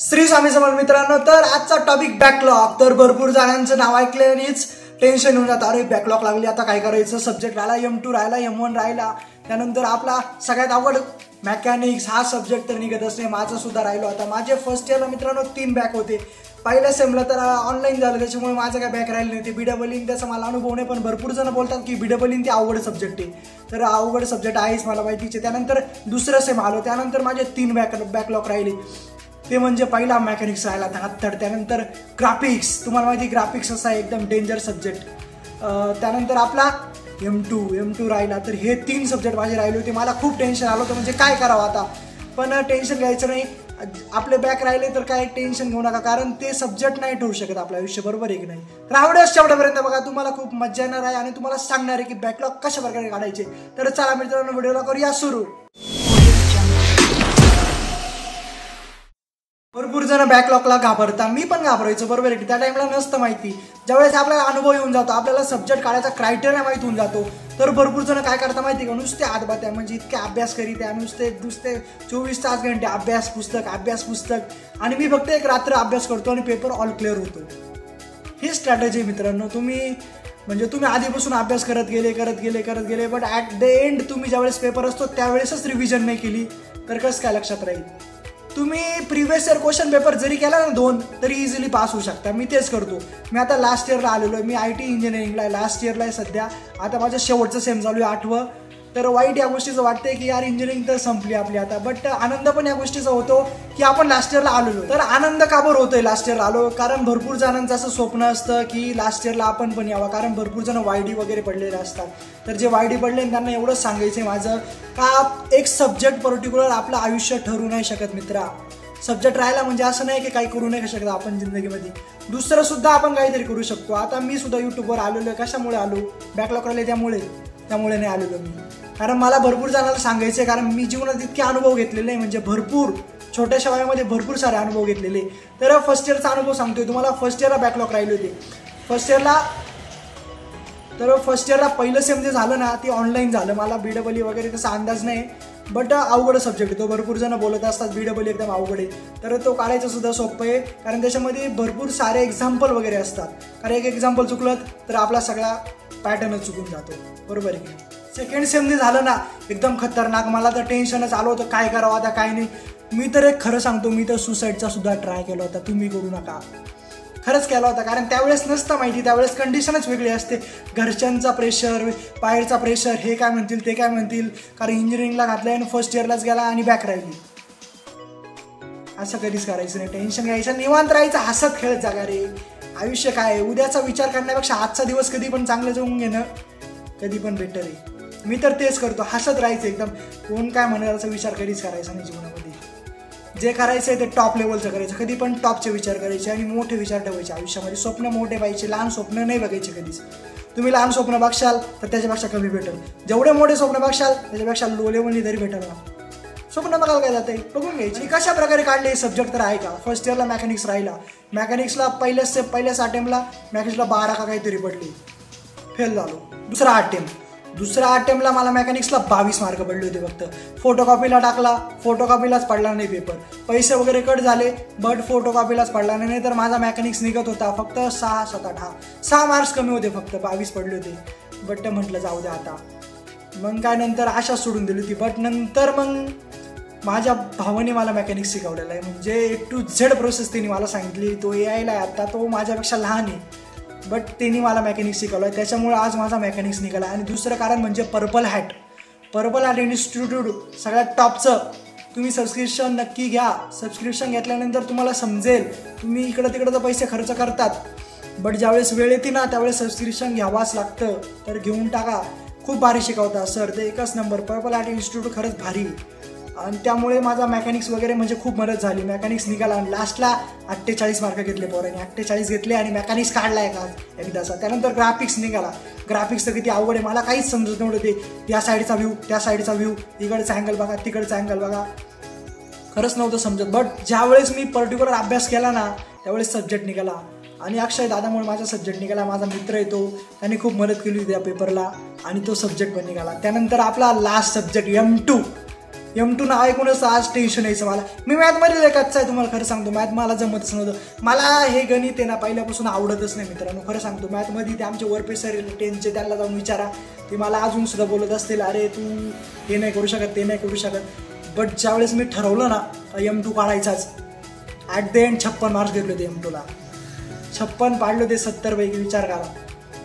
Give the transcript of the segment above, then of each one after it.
श्री स्वामी समर्थ मित्रांनो, तर आजचा टॉपिक बॅकलॉग. तर भरपूर जणांचं नाव ऐकल्यानेच टेन्शन येऊन जातं, अरे बॅकलॉग लागली, आता काय करायचं. सब्जेक्ट राहिला, M2 राहिला, M1 राहिला, त्यानंतर आपला सगळ्यात अवघड मॅकॅनिक्स हा सब्जेक्ट तर निघतच नाही. माझं सुद्धा राहिलो. आता माझे फर्स्ट इयरला मित्रांनो 3 बॅक होते. पहिल्या सेमला तर ऑनलाईन झालं, त्याच्यामुळे माझं काय बॅक राहिलं नाही. ते BEE त्याचा मला अनुभव नाही, पण भरपूर जण बोलतात की BEE ते अवघड सब्जेक्ट आहे. तर अवघड सब्जेक्ट आहेच, मला माहितीच आहे. त्यानंतर दुसरं सेम आलो, त्यानंतर माझे 3 बॅकलॉग राहिले. ते म्हणजे पहिला मॅकॅनिक्स राहिला 73, त्यानंतर ग्राफिक्स. तुम्हाला माहिती ग्राफिक्स असा एकदम डेंजर सब्जेक्ट. त्यानंतर आपला M2 राहिला. तर हे 3 सब्जेक्ट माझे राहिले होते. मला खूप टेन्शन आलं होतं, म्हणजे काय करावं आता. पण टेन्शन घ्यायचं नाही. आपले बॅक राहिले तर काय टेन्शन घेऊ नका, कारण ते सब्जेक्ट नाही ठेवू शकत आपलं आयुष्य, बरोबर आहे की नाही. तर आवडेल शेवटपर्यंत बघा, तुम्हाला खूप मजा येणार आहे आणि तुम्हाला सांगणार आहे की बॅकलॉग कशा प्रकारे काढायचे. तर चला मित्रांनो, व्हिडिओला करूया सुरू. भरपूर जण बॅकलॉगला घाबरतात, मी पण घाबरायचो, बरोबर आहे की. त्या टाइमला नसतं माहिती. ज्यावेळेस आपल्याला अनुभव येऊन जातो, आपल्याला सब्जेक्ट काढायचा क्रायटेरिया माहिती होऊन जातो, तर भरपूर जण काय करतात माहिती का, नुसते हातबात्या, म्हणजे इतके अभ्यास करीत आहे, नुसते 24 तास घंटे अभ्यास पुस्तक. आणि मी फक्त एक रात्र अभ्यास करतो आणि पेपर ऑल क्लिअर होतो. ही स्ट्रॅटेजी मित्रांनो. तुम्ही आधीपासून अभ्यास करत गेले, बट ॲट द एंड तुम्ही ज्यावेळेस पेपर असतो त्यावेळेसच रिव्हिजन नाही केली तर कसं काय लक्षात राहील. तुम्ही प्रिव्हियस इयर क्वेश्चन पेपर जरी केला ना 2, तरी इझिली पास होऊ शकता. मी तेच करतो. मी आता लास्ट इयरला आलेलो आहे. मी IT इंजिनिअरिंगला आहे, लास्ट इयरला आहे सध्या. आता माझं शेवटचं सेम चालू आहे 8वं. तर वाईट या गोष्टीचं वाटतंय की यार इंजिनिअरिंग तर संपली आपली आता, बट आनंद पण या गोष्टीचा होतो की आपण लास्ट इयरला आलेलो. तर आनंद का बरं होतोय लास्ट इयरला आलो, कारण भरपूर जणांचं असं स्वप्न असतं की लास्ट इयरला आपण पण यावं, कारण भरपूर जण YD वगैरे पडलेले असतात. तर जे YD पडले त्यांना एवढंच सांगायचं आहे माझं, का एक सब्जेक्ट पर्टिक्युलर आपलं आयुष्य ठरू नाही शकत मित्रा. सब्जेक्ट राहिला म्हणजे असं नाही की काही करू नाही शकत आपण जिंदगीमध्ये, दुसरं सुद्धा आपण काहीतरी करू शकतो. आता मी सुद्धा यूट्यूबवर आलेलो आहे. कशामुळे आलो, बॅकलॉग राहिले त्यामुळे नाही आलेलो मी, कारण मला भरपूर जणांना सांगायचं आहे, कारण मी जीवनात इतके अनुभव घेतलेले आहे, म्हणजे भरपूर छोट्याशा वयामध्ये भरपूर सारे अनुभव घेतलेले. तर फर्स्ट इयरचा अनुभव सांगतोय तुम्हाला. फर्स्ट इयरला बॅकलॉग राहिले होते. फर्स्ट इयरला पहिलं सेम जे झालं ना, ते ऑनलाईन झालं. मला BEE वगैरे तसा अंदाज नाही, बट अवघड सब्जेक्ट आहे तो. भरपूर जण बोलत असतात BEE एकदम अवघड आहे, तर तो काढायचं सुद्धा सोपं आहे, कारण त्याच्यामध्ये भरपूर सारे एक्झाम्पल वगैरे असतात. कारण एक एक्झाम्पल चुकलं तर आपला सगळा पॅटर्नच चुकून जातो, बरोबर आहे. सेकंड सेम जे झालं ना, एकदम खतरनाक. मला तर टेन्शनच आलं होतं, काय करावं आता काय नाही. मी तर एक खरं सांगतो, मी तर सुसाईडचा सुद्धा ट्राय केला होता. तुम्ही करू नका, खरंच केला होता, कारण त्यावेळेस नसतं माहिती. त्यावेळेस कंडिशनच वेगळी असते. घरच्यांचा प्रेशर, बाहेरचा प्रेशर, हे काय म्हणतील ते काय म्हणतील, कारण इंजिनिअरिंगला घातलं आणि फर्स्ट इयरलाच गेला आणि बॅक राहिली. असं कधीच करायचं नाही. टेन्शन घ्यायचं, निवांत राहायचं, हसत खेळत जागा रे. आयुष्य काय, उद्याचा विचार करण्यापेक्षा आजचा दिवस कधी पण चांगलं जाऊन घेणं कधी पण बेटर आहे. मी तर तेच करतो, हसत राहायचं एकदम. कोण काय म्हणेल याचा विचार कधीच करायचा नाही जीवनामध्ये. जे करायचं आहे ते टॉप लेवलचं करायचं, कधी पण टॉपचे विचार करायचे आणि मोठे विचार ठेवायचे आयुष्यामध्ये. स्वप्न मोठे पाहिजे, लहान स्वप्न नाही बघायचे कधीच. तुम्ही लहान स्वप्न बघशाल तर त्याच्यापेक्षा कमी भेटेल. जेवढे मोठे स्वप्न बघशाल त्याच्यापेक्षा लो लेवलनी तरी भेटेल ना. स्वप्न बघायला काय जाते, बघून घ्यायची. कशा प्रकारे काढले सब्जेक्ट तर आहे का. फर्स्ट इयरला मॅकॅनिक्स राहिला. मॅकॅनिक्सला पहिल्याच अटेम्प्टला मॅकॅनिक्सला 12 का काहीतरी पडले, फेल झालो. दुसरा अटेम्प्टला मला मॅकॅनिक्सला 22 मार्क पडले होते फक्त. फोटोकॉपीला टाकला, फोटोकॉपीलाच पडला नाही पेपर. पैसे वगैरे कट झाले, बट फोटोकॉपीलाच पडला नाही, तर माझा मॅकॅनिक्स निघत होता फक्त 6, 7, 8, 6 मार्क्स कमी होते, फक्त 22 पडले होते. बट म्हटलं जाऊ द्या आता. मग काय नंतर आशा सोडून दिली होती. बट नंतर मग माझ्या भावाने मला मॅकॅनिक्स शिकवलेलं आहे, म्हणजे A to Z प्रोसेस त्यांनी मला सांगितली. तो AI ला आहे आता, तो माझ्यापेक्षा लहान आहे, बट त्यांनी मला मॅकॅनिक्स शिकवलं आहे. त्याच्यामुळे आज माझा मॅकॅनिक्स निघाला. आणि दुसरं कारण म्हणजे पर्पल हॅट इन्स्टिट्यूट, सगळ्यात टॉपचं. तुम्ही सबस्क्रिप्शन नक्की घ्या. सबस्क्रिप्शन घेतल्यानंतर तुम्हाला समजेल. तुम्ही इकडं तिकडं तर पैसे खर्च करतात, बट ज्यावेळेस वेळ येते ना त्यावेळेस सबस्क्रिप्शन घ्यावाच लागतं. तर घेऊन टाका, खूप भारी शिकवतात सर ते, एकच नंबर. पर्पल हॅट इन्स्टिट्यूट खरंच भारी. आणि त्यामुळे माझा मॅकॅनिक्स वगैरे म्हणजे खूप मदत झाली. मॅकॅनिक्स निघाला आणि लास्टला 48 मार्क घेतले पोरांनी. 48 घेतले आणि मॅकॅनिक्स काढलाय का एकदाचा. त्यानंतर ग्राफिक्स निघाला. ग्राफिक्स तर किती अवघड आहे, मला काहीच समजत नव्हतं. ते या साईडचा व्ह्यू, त्या साईडचा व्ह्यू, इकडचा अँगल बघा, तिकडचा अँगल बघा, खरंच नव्हतं समजत. बट ज्यावेळेस मी पर्टिक्युलर अभ्यास केला ना त्यावेळेस सब्जेक्ट निघाला. आणि अक्षय दादामुळे माझा सब्जेक्ट निघाला. माझा मित्र येतो, त्याने खूप मदत केली होती त्या पेपरला आणि तो सब्जेक्ट पण निघाला. त्यानंतर आपला लास्ट सब्जेक्ट M2 नाव ऐकूनच आज टेन्शन यायचं मला. मी मॅथमध्ये कच्चा आहे, तुम्हाला खरं सांगतो. मॅथ मला जमतच नव्हतं. मला हे गणित आहे ना पहिल्यापासून आवडतच नाही मित्रांनो, खरं सांगतो. मॅथमध्ये ते आमचे वरपे सर 10चे, त्यांना जाऊन विचारा, ते मला अजून सुद्धा बोलत असतील, अरे तू हे नाही करू शकत, ते नाही करू शकत. बट ज्यावेळेस मी ठरवलं ना M2 काढायचाच, ॲट द एंड 56 मार्क्स घेतले होते M2ला. 56 पाडले होते 70 पैकी. विचार करा,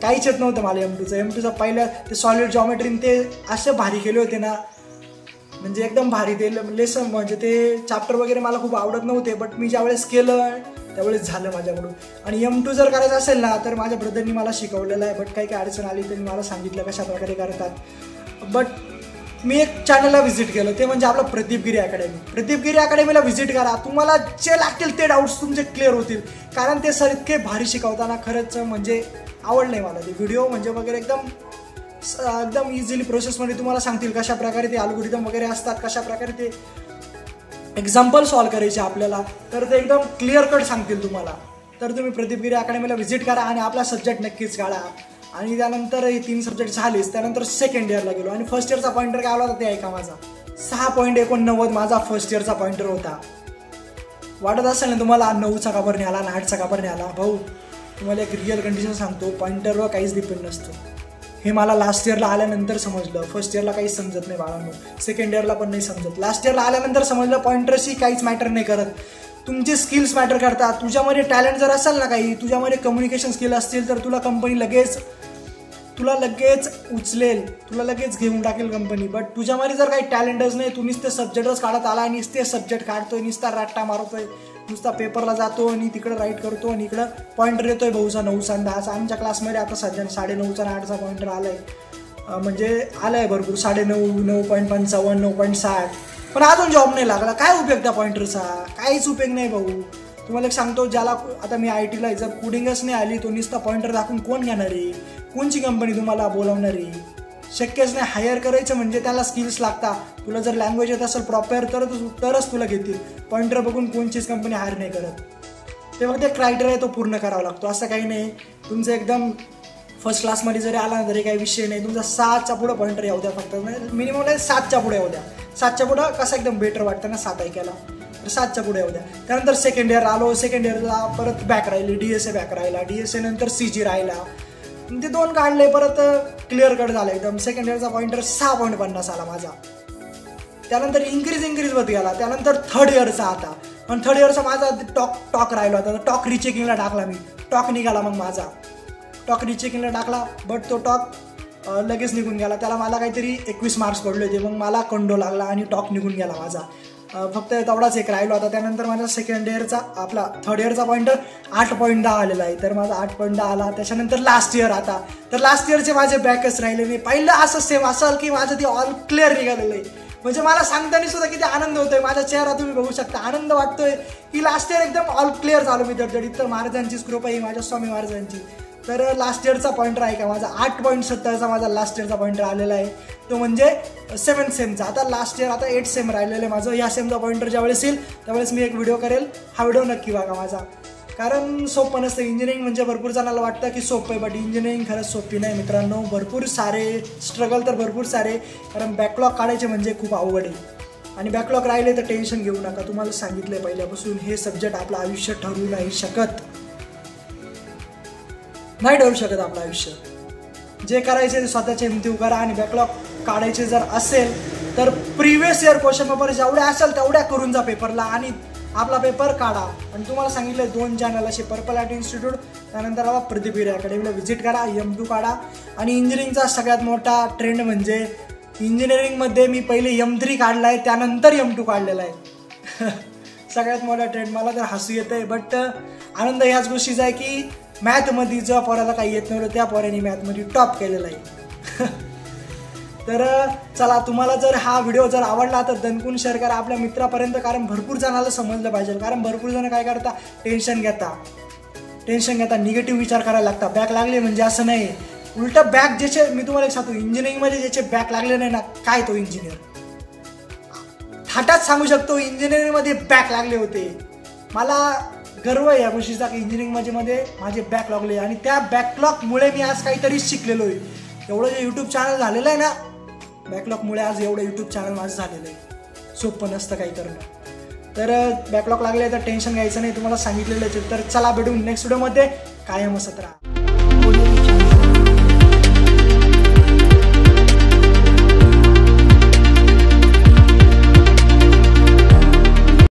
काहीच येत नव्हतं मला M2चा पहिलं ते सॉलिड जॉमेट्री ते असे भारी केले होते ना, म्हणजे एकदम भारी. ते लेसन म्हणजे ते चॅप्टर वगैरे मला खूप आवडत नव्हते, बट मी ज्यावेळेस केलं त्यावेळेस झालं माझ्याकडून. आणि M2 जर करायचं असेल ना तर माझ्या ब्रदरनी मला शिकवलेलं आहे. बट काही अडचण आली तरी मला सांगितलं कशा प्रकारे करतात. बट मी एक चॅनलला व्हिजिट केलं, ते म्हणजे आपलं प्रदीप गिरी अकॅडमी. प्रदीप गिरी अकॅडमीला व्हिजिट करा, तुम्हाला जे लागतील ते डाऊट्स तुमचे क्लिअर होतील. कारण ते सर इतके भारी शिकवताना, खरंच म्हणजे आवडलंय मला ते व्हिडिओ. म्हणजे वगैरे एकदम इझिली प्रोसेसमध्ये तुम्हाला सांगतील कशा प्रकारे ते अल्गोरिदम वगैरे असतात, कशा प्रकारे ते एक्झाम्पल सॉल्व करायचे आपल्याला, तर ते एकदम क्लिअर कट सांगतील तुम्हाला. तर तुम्ही प्रदीप गिरी अकॅडमीला व्हिजिट करा आणि आपला सब्जेक्ट नक्कीच काढा. आणि त्यानंतर हे 3 सब्जेक्ट झालेच. त्यानंतर सेकंड इयरला गेलो आणि फर्स्ट इयरचा पॉईंटर काय आला होता ते ऐका माझा. 6.89 माझा फर्स्ट इयरचा पॉईंटर होता. वाटत असेल ना तुम्हाला 9चा का बरं नाही आला, 8चा का बरं नाही आला. भाऊ तुम्हाला एक रिअल कंडिशन सांगतो, पॉईंटरवर काहीच डिपेंड नसतं. हे मला लास्ट इयरला आल्यानंतर समजलं. फर्स्ट इयरला काहीच समजत नाही बाळांनो, सेकंड इयरला पण नाही समजत. लास्ट इयरला आल्यानंतर समजलं पॉईंटरशी काहीच मॅटर नाही करत, तुमचे स्किल्स मॅटर करतात. तुझ्यामध्ये टॅलेंट जर असेल ना, काही तुझ्यामध्ये कम्युनिकेशन स्किल असतील तर तुला कंपनी लगेच उचलेल, तुला लगेच घेऊन टाकेल कंपनी. बट तुझ्यामध्ये जर काही टॅलेंटच नाही, तू नुसते सब्जेक्टच काढत आला आणि नुसते सब्जेक्ट काढतोय, नुसता रट्टा मारतोय, नुसता पेपरला जातो आणि तिकडं राईट करतो आणि इकडं पॉईंटर येतोय भाऊचा 9चा 10चा. आमच्या क्लासमध्ये आता सध्या 9.5चा आणि 8चा पॉईंटर आलाय, म्हणजे आलाय भरपूर. 9.5, 9.55, 9.60. पण अजून जॉब नाही लागला. काय उपयोग त्या पॉईंटरचा? काहीच उपयोग नाही भाऊ. तुम्हाला एक सांगतो, ज्याला आता मी IT ला जर कोडिंगच नाही आली, तो नुसता पॉईंटर दाखवून कोण घेणार आहे? कोणची कंपनी तुम्हाला बोलावणार आहे? शक्यच नाही. हायर करायचं म्हणजे त्याला स्किल्स लागतात. तुला जर लँग्वेज येत असेल प्रॉपर तरच तुला घेतील. पॉईंटर बघून कोणचीच कंपनी हायर नाही करत. ते फक्त एक क्रायटेरिया तो पूर्ण करावा लागतो. असं काही नाही तुमचं एकदम फर्स्ट क्लासमध्ये जरी आला ना तरी काही विषय नाही. तुमचा 6च्या पुढं पॉईंटर येऊ द्या, फक्त मिनिमम 7च्या पुढे येऊ द्या. 7च्या पुढं कसं एकदम बेटर वाटतं ना 7 ऐकायला, तर 7च्या पुढे येऊ द्या. त्यानंतर सेकंड इयर आलो. सेकंड इयरला परत बॅक राहिली, DSA बॅक राहिला, DSA नंतर CG राहिला. ते 2 काढले, परत क्लिअर कट झालं एकदम. सेकंड इयरचा पॉईंटर 6.50 आला माझा. त्यानंतर इन्क्रीज होत गेला. त्यानंतर थर्ड इयरचा आता, पण थर्ड इयरचा माझा टॉक राहिला होता. टॉक रिचेकिंगला टाकला मी. टॉक निघाला मग माझा. टॉक रिचेकिंगला टाकला, बट तो टॉक लगेच निघून गेला. त्याला मला काहीतरी 21 मार्क्स पडले होते. मग मला कंडो लागला आणि टॉक निघून गेला माझा. फक्त तेवढाच एक राहिलो होता. त्यानंतर माझा सेकंड इयरचा आपला थर्ड इयरचा पॉईंटर 8.10 आलेला आहे. तर माझा 8.10 आला. त्याच्यानंतर लास्ट इयर आता, तर लास्ट इयरचे माझे बॅकच राहिले नाही. पहिलं असं सेम असेल की माझं ते ऑल क्लिअर निघालेलं आहे. म्हणजे मला सांगताना सुद्धा किती आनंद होतोय. माझा चेहरा तुम्ही बघू शकता, आनंद वाटतोय की लास्ट इयर एकदम ऑल क्लिअर झालो मी दडदडीत. तर महाराजांचीच कृपा ही, माझ्या स्वामी महाराजांची. तर लास्ट इयरचा पॉईंटर आहे का माझा 8.70चा माझा लास्ट इयरचा पॉईंटर आलेला आहे. तो म्हणजे 7th सेमचा. आता लास्ट इयर आता 8th सेम राहिलेलं आहे माझं. या सेमचा पॉईंटर ज्यावेळेस येईल त्यावेळेस मी एक व्हिडिओ करेल. हा व्हिडिओ नक्की बघा माझा. कारण सोपं नसतं इंजिनिअरिंग म्हणजे. भरपूर जणांना वाटतं की सोपं आहे, बट इंजिनिअरिंग खरंच सोपी नाही मित्रांनो. भरपूर सारे स्ट्रगल तर भरपूर सारे. कारण बॅकलॉग काढायचे म्हणजे खूप अवघड आहे. आणि बॅकलॉग राहिले तर टेन्शन घेऊ नका. तुम्हाला सांगितलं आहे पहिल्यापासून, हे सब्जेक्ट आपलं आयुष्य ठरवू नाही शकत. नाही ठरवू शकत आपलं आयुष्य. जे करायचे ते स्वतःचे हिमतीव करा. आणि बॅकलॉग काढायचे जर असेल तर प्रिव्हियस इयर क्वेश्चन पेपर जेवढ्या असेल तेवढ्या करून जा पेपरला आणि आपला पेपर काढा. आणि तुम्हाला सांगितलं 2 चॅनल असे, पर्पल आर्ट इन्स्टिट्यूट, त्यानंतर आपला प्रदीप गिरी अकॅडमीला व्हिजिट करा. M2 काढा. आणि इंजिनिअरिंगचा सगळ्यात मोठा ट्रेंड म्हणजे इंजिनिअरिंगमध्ये मी पहिले M3 काढला आहे, त्यानंतर M2 काढलेला आहे. सगळ्यात मोठा ट्रेंड. मला तर हसू येतं आहे, बट आनंद ह्याच गोष्टीचा आहे की मॅथमध्ये जेव्हा पोराला काही येत नव्हतं त्या पोराने मॅथमध्ये टॉप केलेला आहे. तर चला, तुम्हाला जर हा व्हिडिओ जर आवडला तर दणकून शेअर करा आपल्या मित्रापर्यंत. कारण भरपूर जणांना समजलं पाहिजे. कारण भरपूर जण काय करता, टेन्शन घेता, निगेटिव्ह विचार करायला लागता. बॅक लागले म्हणजे असं नाही, उलट बॅक ज्याचे, मी तुम्हाला एक सांगतो, इंजिनिअरिंगमध्ये ज्याचे बॅक लागले नाही ना, काय तो इंजिनियर थाटात सांगू शकतो इंजिनिअरिंगमध्ये बॅक लागले होते. मला गर्व आहे या गोष्टीचा की इंजिनिअरिंगमध्ये माझे बॅक लागले. आणि त्या बॅकलॉगमुळे मी आज काहीतरी शिकलेलो आहे. एवढं जे यूट्यूब चॅनल झालेलं आहे ना, बॅकलॉगमुळे आज एवढं यूट्यूब चॅनल माझं झालेलं आहे. सोपं नसतं काही करणं. तर बॅकलॉग लागले तर टेन्शन घ्यायचं नाही, तुम्हाला सांगितलेलं आहे. तर चला भेटू नेक्स्ट व्हिडिओमध्ये. कायम असत राहा.